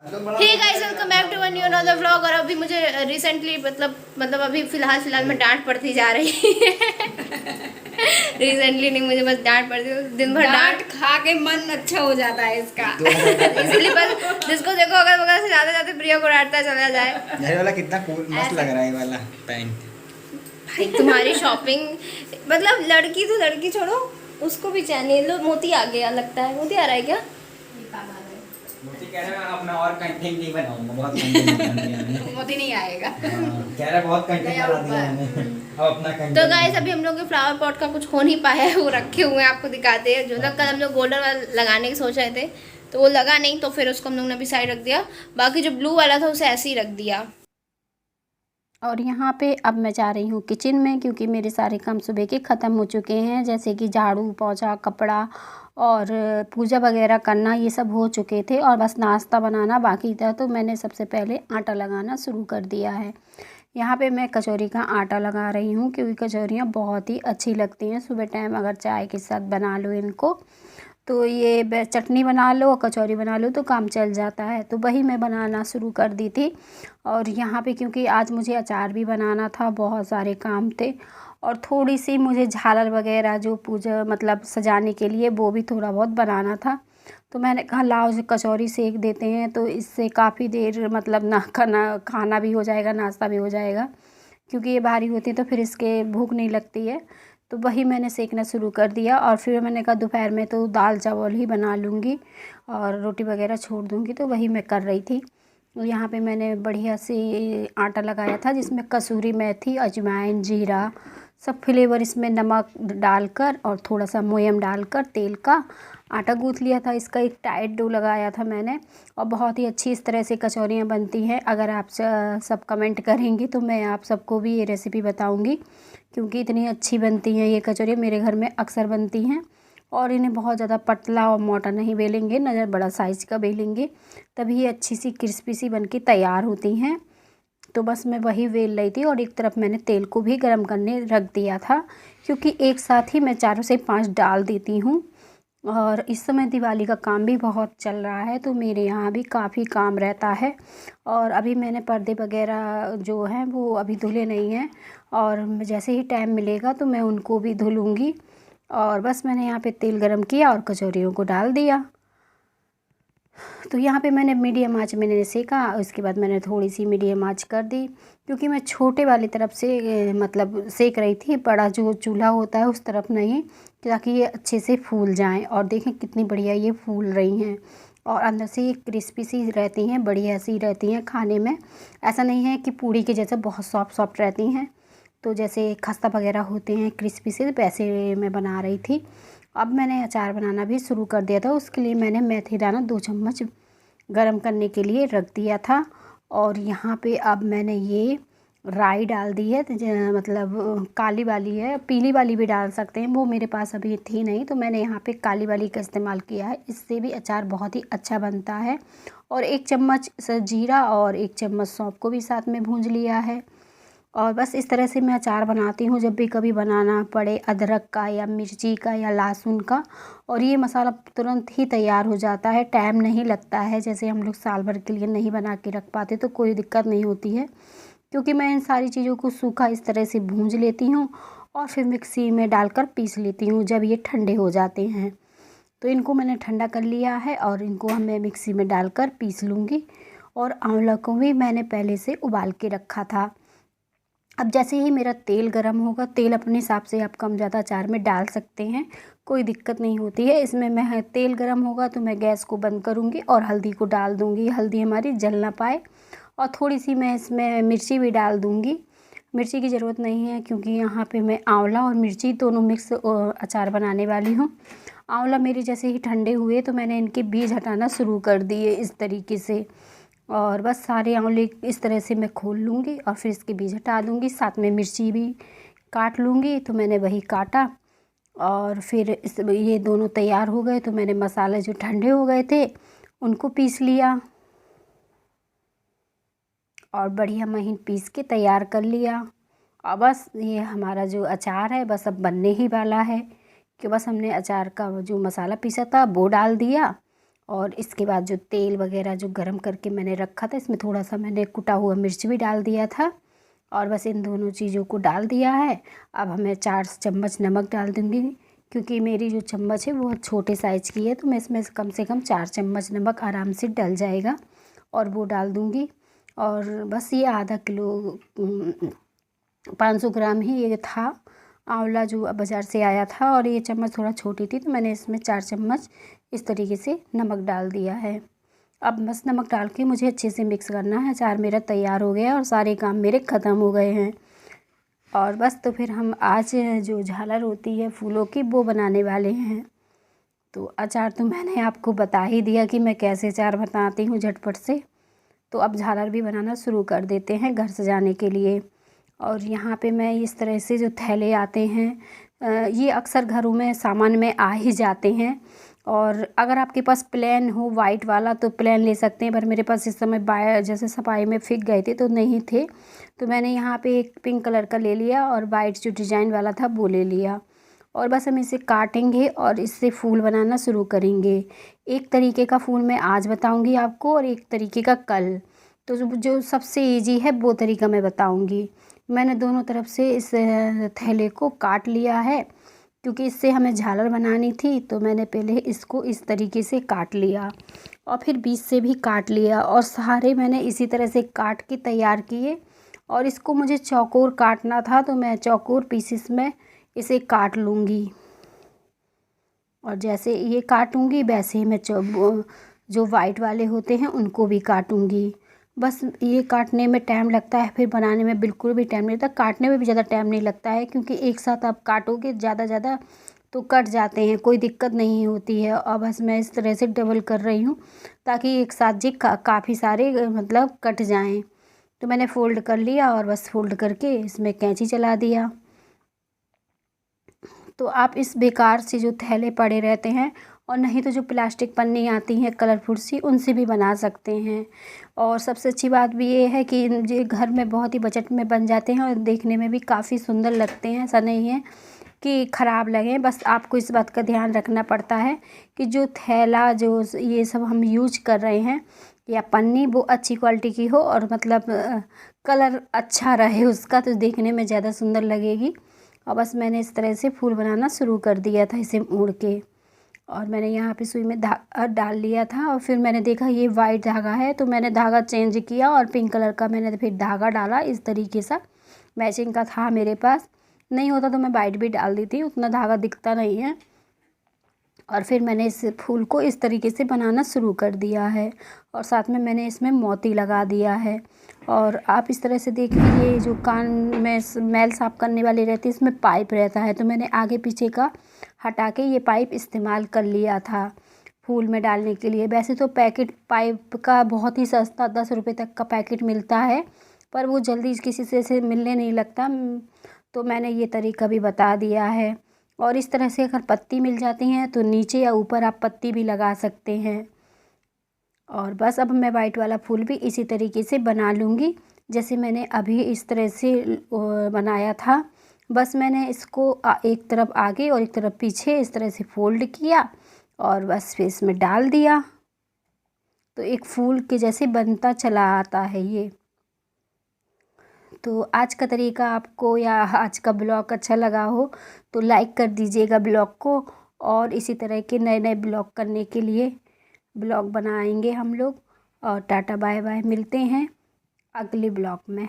Hey guys, welcome back to one new another vlog. और अभी मुझे रिसेंटली मतलब अभी फिलहाल में डांट पड़ती जा रही है। रिसेंटली नहीं, मुझे बस डांट पड़ती है, दिन भर डांट खा के मन अच्छा हो जाता है इसका। इसलिए बस जिसको देखो अगर बगल से जाते जाते प्रिया को डांटता चला जाए। ये वाला कितना कूल मस्त लग रहा है, ये वाला पैंट। भाई तुम्हारी शॉपिंग मतलब लड़की तो लड़की छोड़ो, उसको भी चाहिए। लो मोती आ गया, लगता है मोती आ रहा है क्या? मोती कह रहे हैं अपना और कंटेंट नहीं बनाऊंगा, बहुत कंटेंट बना दिया मैंने। मोती नहीं आएगा। कह रहा बहुत कंटेंट बना दिया मैंने, अब अपना कंटेंट। तो गाइस अभी हम लोग के फ्लावर पॉट का कुछ हो नहीं पाया है, वो रखे हुए हैं, आपको दिखाते हैं। जो ना कल हम लोग गोल्डन वाला लगाने की सोच रहे थे, तो वो लगा नहीं, तो फिर उसको हम लोग ने अभी साइड रख दिया। बाकी जो ब्लू वाला था उसे ऐसे ही रख दिया। और यहाँ पे अब मैं जा रही हूँ किचन में, क्योंकि मेरे सारे काम सुबह के ख़त्म हो चुके हैं, जैसे कि झाड़ू पोंछा, कपड़ा और पूजा वगैरह करना, ये सब हो चुके थे। और बस नाश्ता बनाना बाकी था, तो मैंने सबसे पहले आटा लगाना शुरू कर दिया है। यहाँ पे मैं कचौरी का आटा लगा रही हूँ, क्योंकि कचौरियाँ बहुत ही अच्छी लगती हैं सुबह टाइम, अगर चाय के साथ बना लो इनको, तो ये चटनी बना लो, कचौरी बना लो, तो काम चल जाता है। तो वही मैं बनाना शुरू कर दी थी। और यहाँ पे क्योंकि आज मुझे अचार भी बनाना था, बहुत सारे काम थे, और थोड़ी सी मुझे झालर वगैरह जो पूजा मतलब सजाने के लिए, वो भी थोड़ा बहुत बनाना था। तो मैंने कहा लाओ कचौरी सेक देते हैं, तो इससे काफ़ी देर मतलब ना खाना भी हो जाएगा, नाश्ता भी हो जाएगा, क्योंकि ये भारी होती है तो फिर इसके भूख नहीं लगती है। तो वही मैंने सेकना शुरू कर दिया। और फिर मैंने कहा दोपहर में तो दाल चावल ही बना लूँगी और रोटी वगैरह छोड़ दूँगी, तो वही मैं कर रही थी। यहाँ पे मैंने बढ़िया से आटा लगाया था, जिसमें कसूरी मेथी, अजवाइन, जीरा, सब फ्लेवर इसमें नमक डालकर और थोड़ा सा मोयम डालकर तेल का आटा गूँथ लिया था। इसका एक टाइट डो लगाया था मैंने, और बहुत ही अच्छी इस तरह से कचौरियाँ बनती हैं। अगर आप सब कमेंट करेंगे तो मैं आप सबको भी ये रेसिपी बताऊंगी, क्योंकि इतनी अच्छी बनती हैं ये कचौरियाँ, मेरे घर में अक्सर बनती हैं। और इन्हें बहुत ज़्यादा पतला और मोटा नहीं बेलेंगे, नज़र बड़ा साइज़ का बेलेंगे, तभी ये अच्छी सी क्रिस्पी सी बन के तैयार होती हैं। तो बस मैं वही बेल रही थी, और एक तरफ मैंने तेल को भी गर्म करने रख दिया था, क्योंकि एक साथ ही मैं 4 से 5 डाल देती हूँ। और इस समय दिवाली का काम भी बहुत चल रहा है, तो मेरे यहाँ भी काफ़ी काम रहता है। और अभी मैंने पर्दे वगैरह जो हैं वो अभी धुले नहीं हैं, और जैसे ही टाइम मिलेगा तो मैं उनको भी धुलूँगी। और बस मैंने यहाँ पे तेल गरम किया और कचौरियों को डाल दिया। तो यहाँ पे मैंने मीडियम आंच में मैंने सेका, उसके बाद मैंने थोड़ी सी मीडियम आंच कर दी, क्योंकि मैं छोटे वाली तरफ से मतलब सेक रही थी, बड़ा जो चूल्हा होता है उस तरफ नहीं, ताकि ये अच्छे से फूल जाएं। और देखें कितनी बढ़िया ये फूल रही हैं, और अंदर से ये क्रिस्पी सी रहती हैं, बढ़िया सी रहती हैं खाने में। ऐसा नहीं है कि पूड़ी के जैसे बहुत सॉफ्ट सॉफ्ट रहती हैं, तो जैसे खस्ता वगैरह होते हैं क्रिस्पी से, वैसे मैं बना रही थी। अब मैंने अचार बनाना भी शुरू कर दिया था। उसके लिए मैंने मेथी दाना 2 चम्मच गरम करने के लिए रख दिया था। और यहाँ पे अब मैंने ये राई डाल दी है, मतलब काली वाली है, पीली वाली भी डाल सकते हैं, वो मेरे पास अभी थी नहीं, तो मैंने यहाँ पे काली वाली का इस्तेमाल किया है। इससे भी अचार बहुत ही अच्छा बनता है। और 1 चम्मच जीरा और 1 चम्मच सौंफ को भी साथ में भूंज लिया है। और बस इस तरह से मैं अचार बनाती हूँ जब भी कभी बनाना पड़े, अदरक का या मिर्ची का या लहसुन का। और ये मसाला तुरंत ही तैयार हो जाता है, टाइम नहीं लगता है। जैसे हम लोग साल भर के लिए नहीं बना के रख पाते तो कोई दिक्कत नहीं होती है, क्योंकि मैं इन सारी चीज़ों को सूखा इस तरह से भूंज लेती हूँ और फिर मिक्सी में डालकर पीस लेती हूँ जब ये ठंडे हो जाते हैं। तो इनको मैंने ठंडा कर लिया है, और इनको मैं मिक्सी में डालकर पीस लूँगी। और आंवला को भी मैंने पहले से उबाल के रखा था। अब जैसे ही मेरा तेल गर्म होगा, तेल अपने हिसाब से आप कम ज़्यादा अचार में डाल सकते हैं, कोई दिक्कत नहीं होती है इसमें। मैं तेल गर्म होगा तो मैं गैस को बंद करूँगी और हल्दी को डाल दूँगी, हल्दी हमारी जल ना पाए। और थोड़ी सी मैं इसमें मिर्ची भी डाल दूँगी। मिर्ची की ज़रूरत नहीं है, क्योंकि यहाँ पे मैं आंवला और मिर्ची दोनों मिक्स अचार बनाने वाली हूँ। आंवला मेरे जैसे ही ठंडे हुए तो मैंने इनके बीज हटाना शुरू कर दिए इस तरीके से। और बस सारे आंवले इस तरह से मैं खोल लूँगी और फिर इसके बीज हटा दूँगी, साथ में मिर्ची भी काट लूँगी। तो मैंने वही काटा, और फिर ये दोनों तैयार हो गए तो मैंने मसाले जो ठंडे हो गए थे उनको पीस लिया, और बढ़िया महीन पीस के तैयार कर लिया। और बस ये हमारा जो अचार है बस अब बनने ही वाला है, कि बस हमने अचार का जो मसाला पीसा था वो डाल दिया, और इसके बाद जो तेल वगैरह जो गरम करके मैंने रखा था, इसमें थोड़ा सा मैंने कुटा हुआ मिर्च भी डाल दिया था और बस इन दोनों चीज़ों को डाल दिया है। अब हमें 4 चम्मच नमक डाल दूँगी, क्योंकि मेरी जो चम्मच है वो छोटे साइज़ की है, तो मैं इसमें कम से कम 4 चम्मच नमक आराम से डल जाएगा और वो डाल दूँगी। और बस ये आधा किलो 500 ग्राम ही ये था आंवला जो बाज़ार से आया था, और ये चम्मच थोड़ा छोटी थी, तो मैंने इसमें 4 चम्मच इस तरीके से नमक डाल दिया है। अब बस नमक डाल के मुझे अच्छे से मिक्स करना है। अचार मेरा तैयार हो गया और सारे काम मेरे ख़त्म हो गए हैं। और बस तो फिर हम आज जो झालर होती है फूलों की वो बनाने वाले हैं। तो अचार तो मैंने आपको बता ही दिया कि मैं कैसे अचार बनाती हूँ झटपट से। तो अब झालर भी बनाना शुरू कर देते हैं घर सजाने के लिए। और यहाँ पे मैं इस तरह से जो थैले आते हैं, ये अक्सर घरों में सामान में आ ही जाते हैं। और अगर आपके पास प्लेन हो वाइट वाला तो प्लेन ले सकते हैं, पर मेरे पास इस समय जैसे सफाई में फिक गए थे तो नहीं थे, तो मैंने यहाँ पे एक पिंक कलर का ले लिया और वाइट जो डिज़ाइन वाला था वो ले लिया। और बस हम इसे काटेंगे और इससे फूल बनाना शुरू करेंगे। एक तरीके का फूल मैं आज बताऊँगी आपको और एक तरीके का कल। तो जो सबसे ईजी है वो तरीका मैं बताऊँगी। मैंने दोनों तरफ से इस थैले को काट लिया है, क्योंकि इससे हमें झालर बनानी थी, तो मैंने पहले इसको इस तरीके से काट लिया और फिर बीच से भी काट लिया, और सारे मैंने इसी तरह से काट के तैयार किए। और इसको मुझे चौकोर काटना था, तो मैं चौकोर पीसेस में इसे काट लूँगी। और जैसे ये काटूँगी वैसे ही मैं जो वाइट वाले होते हैं उनको भी काटूँगी। बस ये काटने में टाइम लगता है, फिर बनाने में बिल्कुल भी टाइम नहीं लगता। काटने में भी ज़्यादा टाइम नहीं लगता है, क्योंकि एक साथ आप काटोगे ज़्यादा तो कट जाते हैं, कोई दिक्कत नहीं होती है। और बस मैं इस तरह से डबल कर रही हूँ ताकि एक साथ जी काफ़ी सारे मतलब कट जाएं। तो मैंने फ़ोल्ड कर लिया और बस फ़ोल्ड करके इसमें कैंची चला दिया। तो आप इस बेकार से जो थैले पड़े रहते हैं, और नहीं तो जो प्लास्टिक पन्नी आती हैं कलरफुल सी, उनसे भी बना सकते हैं। और सबसे अच्छी बात भी ये है कि ये घर में बहुत ही बजट में बन जाते हैं और देखने में भी काफ़ी सुंदर लगते हैं। ऐसा नहीं है कि ख़राब लगें, बस आपको इस बात का ध्यान रखना पड़ता है कि जो थैला जो ये सब हम यूज कर रहे हैं या पन्नी, वो अच्छी क्वालिटी की हो और मतलब कलर अच्छा रहे उसका, तो देखने में ज़्यादा सुंदर लगेगी। और बस मैंने इस तरह से फूल बनाना शुरू कर दिया था इसे मोड़ के, और मैंने यहाँ पे सुई में धागा डाल लिया था। और फिर मैंने देखा ये वाइट धागा है, तो मैंने धागा चेंज किया और पिंक कलर का मैंने फिर धागा डाला। इस तरीके से मैचिंग का था मेरे पास, नहीं होता तो मैं वाइट भी डाल दी थी, उतना धागा दिखता नहीं है। और फिर मैंने इस फूल को इस तरीके से बनाना शुरू कर दिया है, और साथ में मैंने इसमें मोती लगा दिया है। और आप इस तरह से देखिए, ये जो कान में मैल साफ़ करने वाली रहती है, इसमें पाइप रहता है, तो मैंने आगे पीछे का हटा के ये पाइप इस्तेमाल कर लिया था फूल में डालने के लिए। वैसे तो पैकेट पाइप का बहुत ही सस्ता 10 रुपये तक का पैकेट मिलता है, पर वो जल्दी किसी से मिलने नहीं लगता, तो मैंने ये तरीका भी बता दिया है। और इस तरह से अगर पत्ती मिल जाती हैं तो नीचे या ऊपर आप पत्ती भी लगा सकते हैं। और बस अब मैं वाइट वाला फूल भी इसी तरीके से बना लूँगी जैसे मैंने अभी इस तरह से बनाया था। बस मैंने इसको एक तरफ आगे और एक तरफ पीछे इस तरह से फ़ोल्ड किया और बस फिर इसमें डाल दिया, तो एक फूल के जैसे बनता चला आता है ये। तो आज का तरीका आपको या आज का ब्लॉग अच्छा लगा हो तो लाइक कर दीजिएगा ब्लॉग को, और इसी तरह के नए नए ब्लॉग करने के लिए ब्लॉग बनाएंगे हम लोग। और टाटा बाय बाय, मिलते हैं अगले ब्लॉग में।